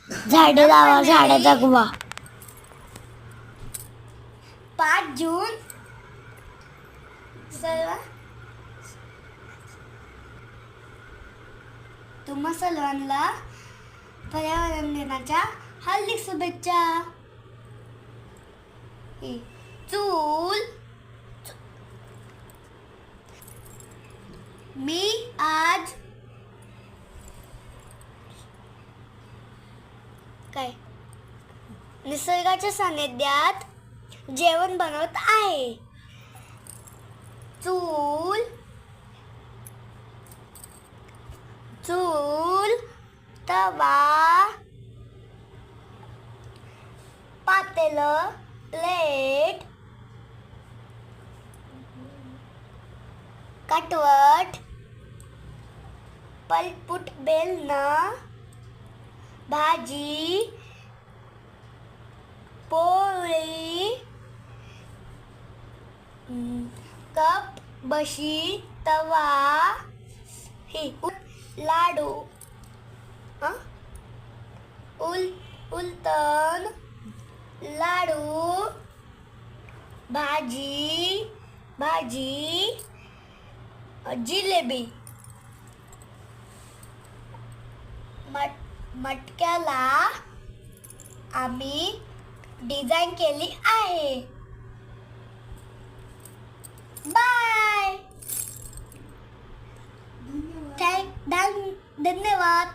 झाडे लावा झाडे जगवा. 5 जून सर्व तुम्हा सर्वांना पर्यावरण दिनाच्या हार्दिक शुभेच्छा. चूल मी आज काय निसर्गाच्या सानिध्यात जेवण बनवत आहे. चूल चूल तवा पातेलं प्लेट काटवट पलपुट बेलणं भाजी पोळी कप बशी तवा लाडू उलतण लाडू भाजी जिलेबी मटक्याला आम्ही डिझाईन केली आहे. बाय. धन्यवाद.